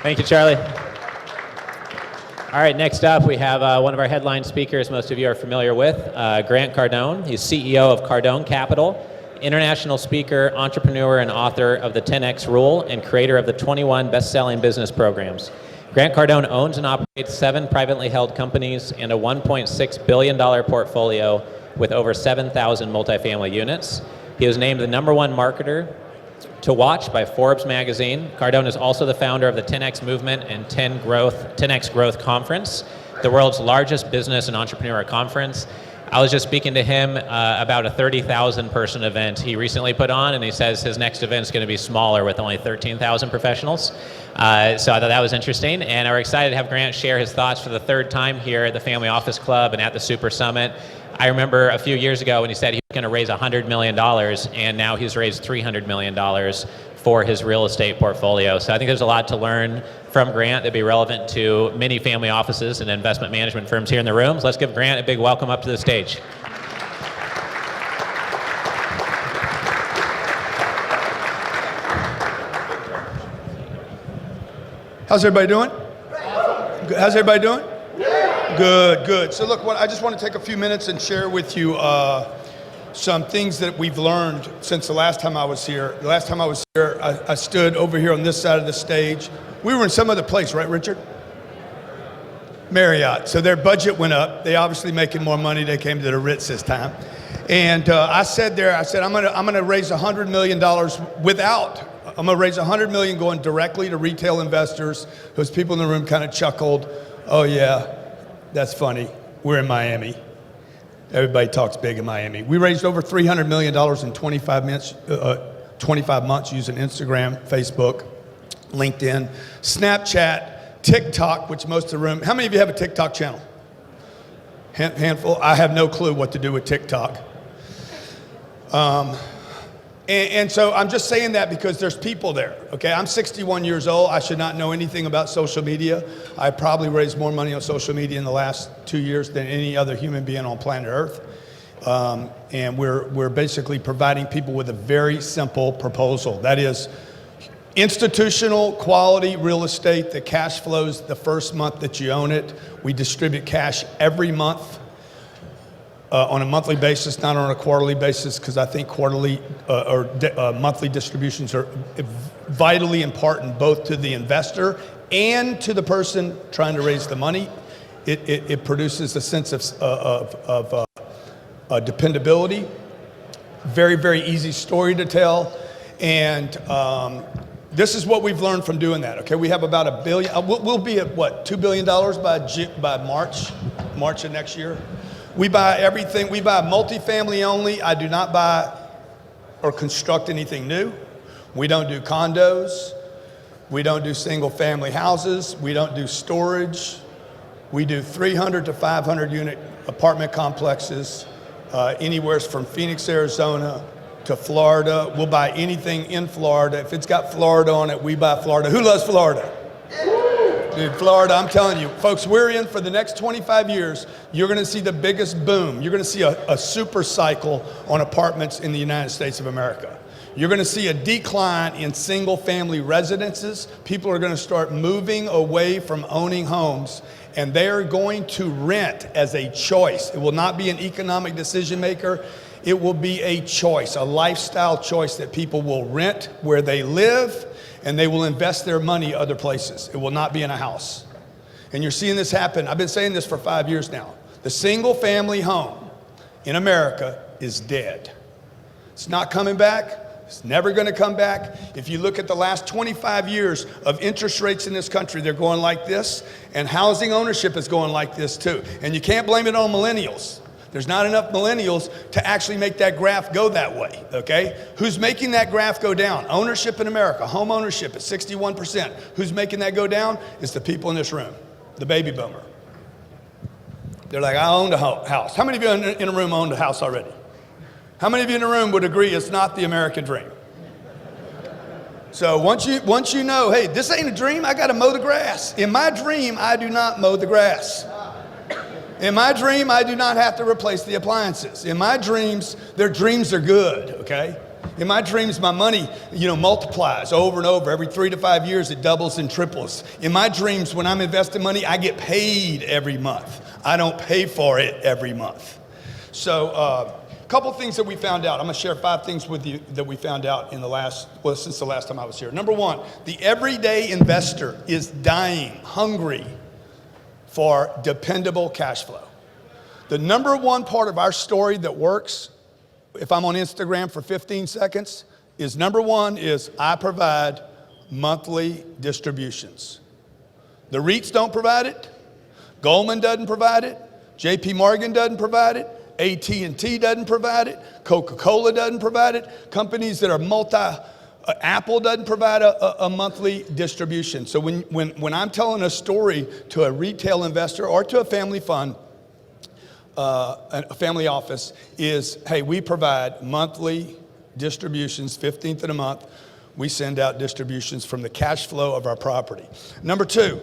Thank you, Charlie. All right, next up we have one of our headline speakers most of you are familiar with, Grant Cardone. He's CEO of Cardone Capital, international speaker, entrepreneur, and author of the 10X Rule, and creator of the 21 best-selling business programs. Grant Cardone owns and operates 7 privately held companies and a $1.6 billion portfolio with over 7,000 multifamily units. He was named the #1 marketer to watch by Forbes magazine. Cardone is also the founder of the 10X Movement and 10X Growth Conference, the world's largest business and entrepreneur conference. I was just speaking to him about a 30,000 person event he recently put on, and he says his next event is going to be smaller with only 13,000 professionals. So I thought that was interesting, and we're excited to have Grant share his thoughts for the 3rd time here at the Family Office Club and at the Super Summit. I remember a few years ago when he said he was going to raise $100 million, and now he's raised $300 million for his real estate portfolio. So I think there's a lot to learn from Grant that'd be relevant to many family offices and investment management firms here in the room. So let's give Grant a big welcome up to the stage. How's everybody doing? How's everybody doing? Good, good. So look, I just want to take a few minutes and share with you some things that we've learned since the last time I was here. The last time I was here, I stood over here on this side of the stage. We were in some other place, right, Richard? Marriott. So their budget went up. They obviously making more money. They came to the Ritz this time. And I said, I'm gonna raise $100 million I'm gonna raise $100 million going directly to retail investors. Those people in the room kind of chuckled. Oh yeah, that's funny. We're in Miami. Everybody talks big in Miami. We raised over $300 million in 25 months using Instagram, Facebook, LinkedIn, Snapchat, TikTok, which most of the room, how many of you have a TikTok channel? Handful? I have no clue what to do with TikTok. And so I'm just saying that because there's people there, okay? I'm 61 years old. I should not know anything about social media. I probably raised more money on social media in the last 2 years than any other human being on planet Earth. And we're basically providing people with a very simple proposal. That is institutional quality real estate that cash flows the first month that you own it. We distribute cash every month. On a monthly basis, not on a quarterly basis, because I think quarterly or monthly distributions are vitally important both to the investor and to the person trying to raise the money. It produces a sense of dependability. Very, very easy story to tell. And this is what we've learned from doing that. Okay, we have about $1 billion. We'll be at what, $2 billion by March of next year. We buy everything. We buy multifamily only. I do not buy or construct anything new. We don't do condos. We don't do single family houses. We don't do storage. We do 300 to 500 unit apartment complexes, anywhere from Phoenix, Arizona to Florida. We'll buy anything in Florida. If it's got Florida on it, we buy Florida. Who loves Florida? Dude, Florida, I'm telling you, folks, we're in for the next 25 years. You're going to see the biggest boom. You're going to see a super cycle on apartments in the United States of America. You're going to see a decline in single family residences. People are going to start moving away from owning homes, and they are going to rent as a choice. It will not be an economic decision maker. It will be a choice, a lifestyle choice that people will rent where they live, and they will invest their money other places. It will not be in a house. And you're seeing this happen. I've been saying this for 5 years now. The single family home in America is dead. It's not coming back. It's never gonna come back. If you look at the last 25 years of interest rates in this country, they're going like this, and housing ownership is going like this too. And you can't blame it on millennials. There's not enough millennials to actually make that graph go that way, okay? Who's making that graph go down? Ownership in America, home ownership at 61%. Who's making that go down? It's the people in this room, the baby boomer. They're like, I owned a house. How many of you in a room owned a house already? How many of you in the room would agree it's not the American dream? So once you know, hey, this ain't a dream, I gotta mow the grass. In my dream, I do not mow the grass. In my dream, I do not have to replace the appliances. In my dreams, their dreams are good, okay? In my dreams, my money, multiplies over and over. Every 3 to 5 years, it doubles and triples. In my dreams, when I'm investing money, I get paid every month. I don't pay for it every month. So a couple things that we found out. I'm going to share 5 things with you that we found out since the last time I was here. Number 1, the everyday investor is dying, hungry for dependable cash flow. The number 1 part of our story that works, if I'm on Instagram for 15 seconds, is number 1 is I provide monthly distributions. The REITs don't provide it. Goldman doesn't provide it. JP Morgan doesn't provide it. AT&T doesn't provide it. Coca-Cola doesn't provide it. Companies that are Apple doesn't provide a monthly distribution. So when I'm telling a story to a retail investor or to a family fund, a family office is, hey, we provide monthly distributions, 15th of the month. We send out distributions from the cash flow of our property. Number 2,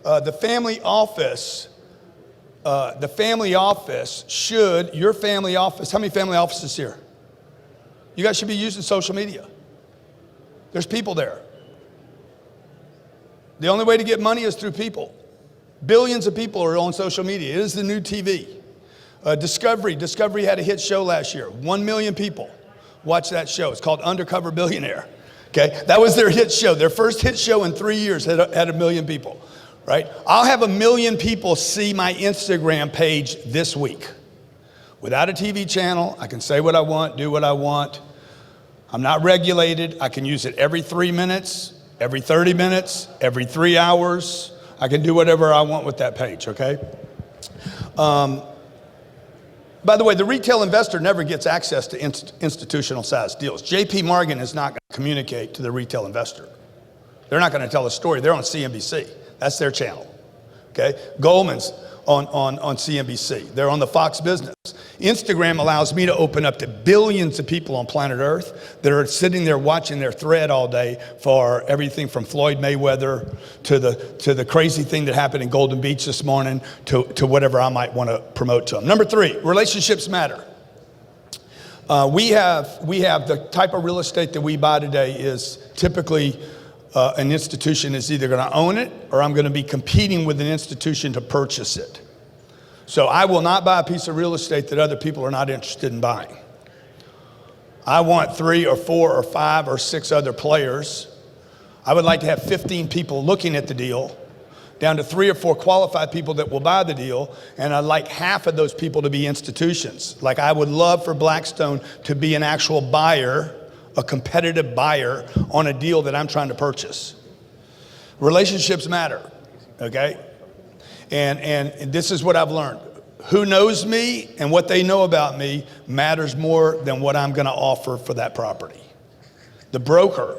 your family office how many family offices here? You guys should be using social media. There's people there. The only way to get money is through people. Billions of people are on social media. It is the new TV. Discovery had a hit show last year. 1 million people watched that show. It's called Undercover Billionaire. Okay, that was their hit show. Their first hit show in 3 years had 1 million people, right? I'll have 1 million people see my Instagram page this week. Without a TV channel, I can say what I want, do what I want. I'm not regulated. I can use it every 3 minutes, every 30 minutes, every 3 hours. I can do whatever I want with that page, okay? By the way, the retail investor never gets access to institutional size deals. JP Morgan is not going to communicate to the retail investor. They're not going to tell a story. They're on CNBC. That's their channel. Okay? Goldman's on CNBC. They're on the Fox Business. Instagram allows me to open up to billions of people on planet Earth that are sitting there watching their thread all day for everything from Floyd Mayweather to the crazy thing that happened in Golden Beach this morning to whatever I might want to promote to them. Number 3, relationships matter. We have the type of real estate that we buy today is typically an institution is either going to own it or I'm going to be competing with an institution to purchase it. So I will not buy a piece of real estate that other people are not interested in buying. I want 3 or 4 or 5 or 6 other players. I would like to have 15 people looking at the deal, down to 3 or 4 qualified people that will buy the deal, and I'd like half of those people to be institutions. Like I would love for Blackstone to be an actual buyer, a competitive buyer on a deal that I'm trying to purchase. Relationships matter, okay? And this is what I've learned. Who knows me and what they know about me matters more than what I'm going to offer for that property. The broker,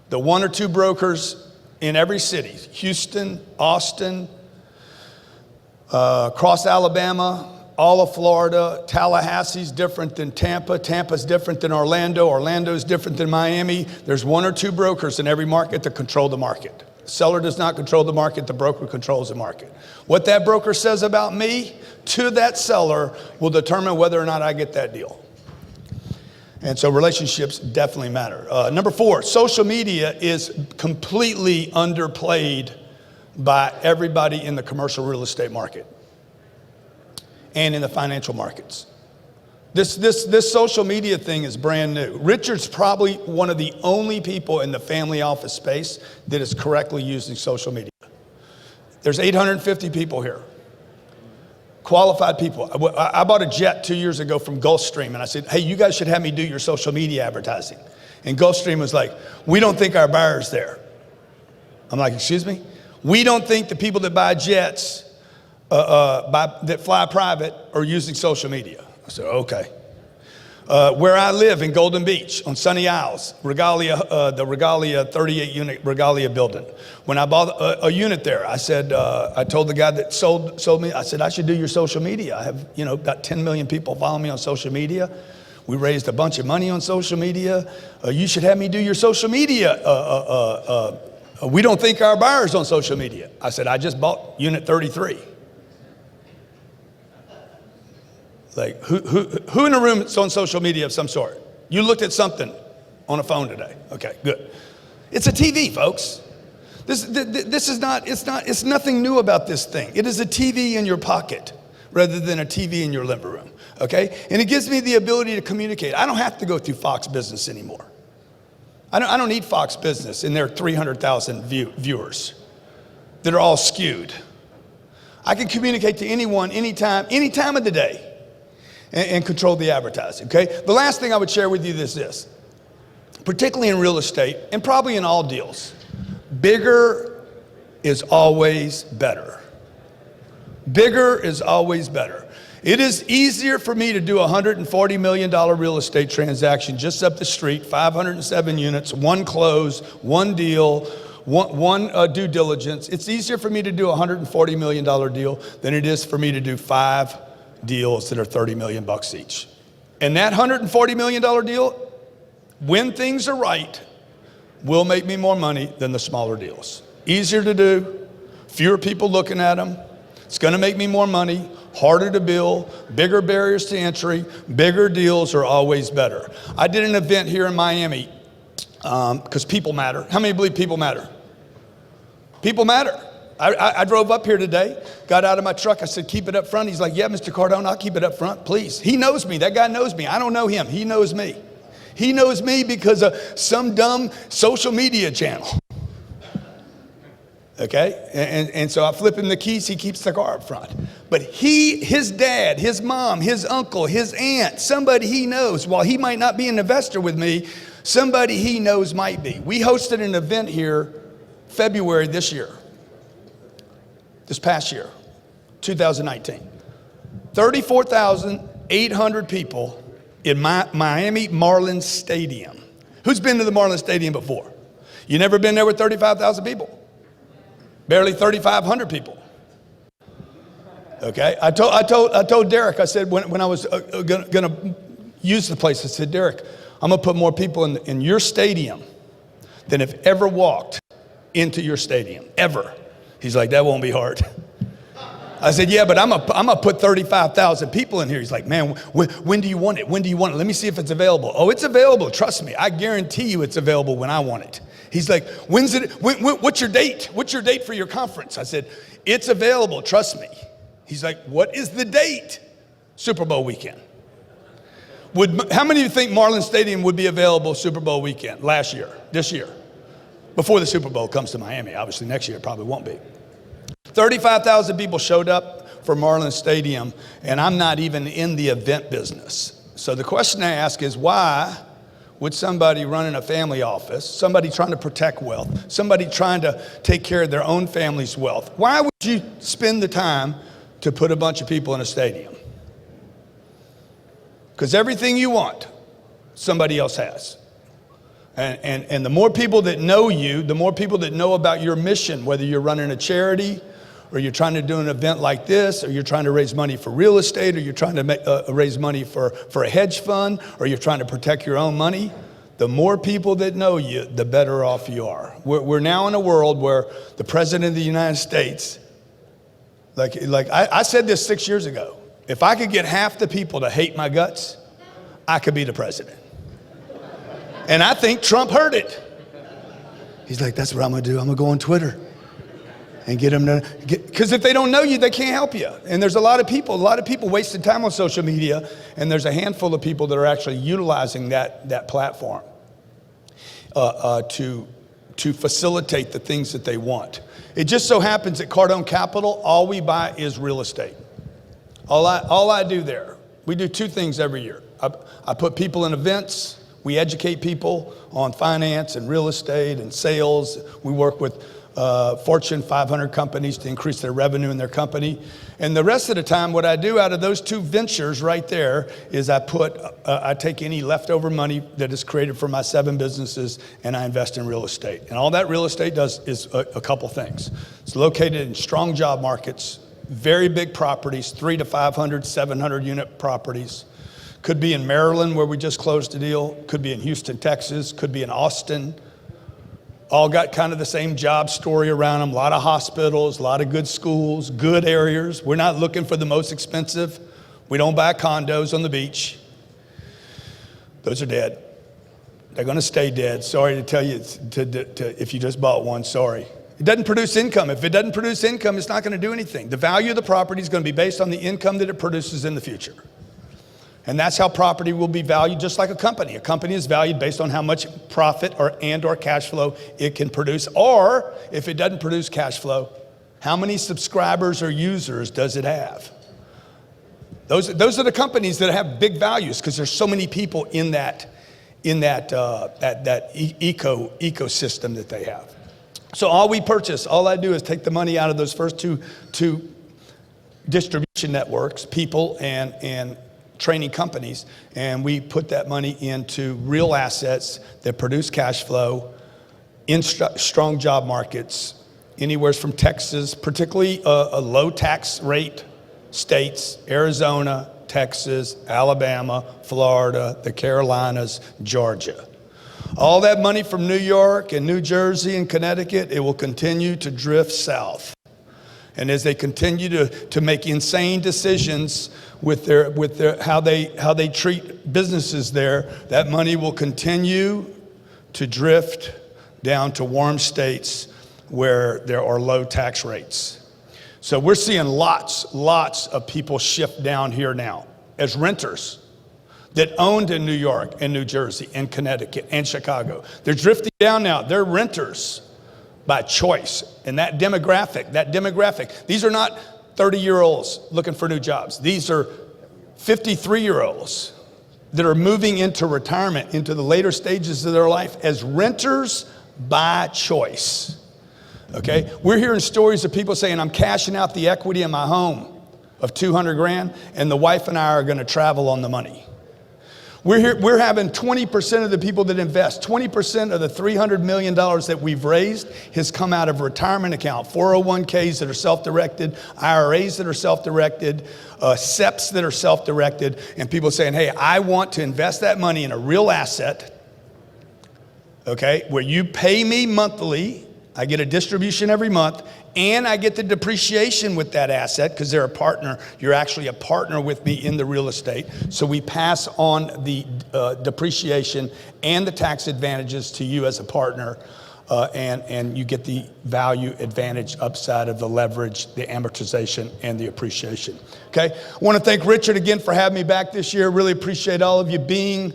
the 1 or 2 brokers in every city, Houston, Austin, across Alabama, all of Florida. Tallahassee's different than Tampa. Tampa's different than Orlando. Orlando's different than Miami. There's 1 or 2 brokers in every market that control the market. The seller does not control the market. The broker controls the market. What that broker says about me to that seller will determine whether or not I get that deal. And so relationships definitely matter. Number 4, social media is completely underplayed by everybody in the commercial real estate market and in the financial markets. This social media thing is brand new. Richard's probably one of the only people in the family office space that is correctly using social media. There's 850 people here. Qualified people. I bought a jet 2 years ago from Gulfstream, and I said, hey, you guys should have me do your social media advertising. And Gulfstream was like, we don't think our buyer's there. I'm like, excuse me? We don't think the people that buy jets, that fly private, are using social media. I said, okay. Where I live in Golden Beach on Sunny Isles, the Regalia 38 unit Regalia building. When I bought a unit there, I said, I told the guy that sold me, I said, I should do your social media. I have, about 10 million people following me on social media. We raised a bunch of money on social media. You should have me do your social media. We don't think our buyer's on social media. I said, I just bought unit 33. Like, who in the room is on social media of some sort? You looked at something on a phone today. Okay, good. It's a TV, folks. This is not, it's nothing new about this thing. It is a TV in your pocket rather than a TV in your living room, okay? And it gives me the ability to communicate. I don't have to go through Fox Business anymore. I don't need Fox Business and their 300,000 viewers that are all skewed. I can communicate to anyone, anytime, any time of the day and control the advertising, okay? The last thing I would share with you is this, particularly in real estate and probably in all deals, bigger is always better. Bigger is always better. It is easier for me to do a $140 million real estate transaction just up the street, 507 units, one close, one deal, one due diligence. It's easier for me to do a $140 million deal than it is for me to do 5 deals that are $30 million each. And that $140 million deal, when things are right, will make me more money than the smaller deals. Easier to do, fewer people looking at them. It's going to make me more money, harder to build, bigger barriers to entry, bigger deals are always better. I did an event here in Miami because people matter. How many believe people matter? People matter. I drove up here today, got out of my truck. I said, keep it up front. He's like, yeah, Mr. Cardone, I'll keep it up front, please. He knows me. That guy knows me. I don't know him. He knows me. He knows me because of some dumb social media channel. Okay, and so I flip him the keys, he keeps the car up front. But his dad, his mom, his uncle, his aunt, somebody he knows, while he might not be an investor with me, somebody he knows might be. We hosted an event here February this past year, 2019. 34,800 people in Miami Marlins Stadium. Who's been to the Marlins Stadium before? You never been there with 35,000 people? Barely 3,500 people. Okay, I told Derek, I said when I was gonna use the place, I said, Derek, I'm gonna put more people in your stadium than have ever walked into your stadium, ever. He's like, that won't be hard. I said, yeah, but I'm gonna put 35,000 people in here. He's like, man, when do you want it? When do you want it? Let me see if it's available. Oh, it's available, trust me. I guarantee you it's available when I want it. He's like, what's your date? What's your date for your conference? I said, it's available, trust me. He's like, what is the date? Super Bowl weekend. How many of you think Marlins Stadium would be available Super Bowl weekend this year? Before the Super Bowl comes to Miami. Obviously next year it probably won't be. 35,000 people showed up for Marlins Stadium, and I'm not even in the event business. So the question I ask is, why would somebody running a family office, somebody trying to protect wealth, somebody trying to take care of their own family's wealth, why would you spend the time to put a bunch of people in a stadium? Because everything you want, somebody else has. And the more people that know you, the more people that know about your mission, whether you're running a charity, or you're trying to do an event like this, or you're trying to raise money for real estate, or you're trying to raise money for a hedge fund, or you're trying to protect your own money, the more people that know you, the better off you are. We're now in a world where the President of the United States, like I said this 6 years ago, if I could get half the people to hate my guts, I could be the president. And I think Trump heard it. He's like, that's what I'm gonna do. I'm gonna go on Twitter and get them to because if they don't know you, they can't help you. And there's a lot of people wasting time on social media, and there's a handful of people that are actually utilizing that platform to facilitate the things that they want. It just so happens at Cardone Capital, all we buy is real estate. All I do there, we do 2 things every year. I put people in events. We educate people on finance and real estate and sales. We work with Fortune 500 companies to increase their revenue in their company. And the rest of the time, what I do out of those 2 ventures right there is I take any leftover money that is created for my 7 businesses and I invest in real estate. And all that real estate does is a couple things. It's located in strong job markets, very big properties, 300 to 500, 700 unit properties. Could be in Maryland where we just closed a deal, could be in Houston, Texas, could be in Austin. All got kind of the same job story around them. A lot of hospitals, a lot of good schools, good areas. We're not looking for the most expensive. We don't buy condos on the beach. Those are dead. They're going to stay dead. Sorry to tell you, if you just bought one, sorry. It doesn't produce income. If it doesn't produce income, it's not going to do anything. The value of the property is going to be based on the income that it produces in the future. And that's how property will be valued, just like a company. A company is valued based on how much profit or cash flow it can produce. Or, if it doesn't produce cash flow, how many subscribers or users does it have? Those are the companies that have big values because there's so many people in that ecosystem that they have. So all I do is take the money out of those first two distribution networks, people and training companies, and we put that money into real assets that produce cash flow in strong job markets, anywhere from Texas, particularly a low tax rate states, Arizona, Texas, Alabama, Florida, the Carolinas, Georgia. All that money from New York and New Jersey and Connecticut, it will continue to drift south. And as they continue to make insane decisions with how they treat businesses there, that money will continue to drift down to warm states where there are low tax rates. So we're seeing lots of people shift down here now as renters that owned in New York and New Jersey and Connecticut and Chicago. They're drifting down now. They're renters by choice. And that demographic, these are not 30-year-olds looking for new jobs. These are 53-year-olds that are moving into retirement, into the later stages of their life as renters by choice. Okay, we're hearing stories of people saying, I'm cashing out the equity in my home of 200 grand, and the wife and I are going to travel on the money. We're having 20% of the people that invest, 20% of the $300 million that we've raised has come out of retirement account, 401ks that are self-directed, IRAs that are self-directed, SEPs that are self-directed, and people saying, hey, I want to invest that money in a real asset, okay, where you pay me monthly, I get a distribution every month, and I get the depreciation with that asset because they're a partner. You're actually a partner with me in the real estate. So we pass on the depreciation and the tax advantages to you as a partner, and you get the value advantage upside of the leverage, the amortization, and the appreciation. Okay, I want to thank Richard again for having me back this year. Really appreciate all of you being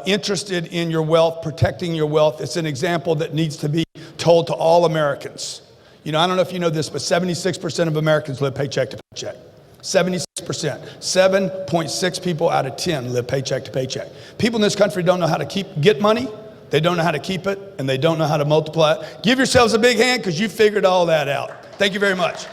interested in your wealth, protecting your wealth. It's an example that needs to be told to all Americans. You know, I don't know if you know this, but 76% of Americans live paycheck to paycheck. 76%. 7.6 people out of 10 live paycheck to paycheck. People in this country don't know how to get money, they don't know how to keep it, and they don't know how to multiply it. Give yourselves a big hand because you figured all that out. Thank you very much.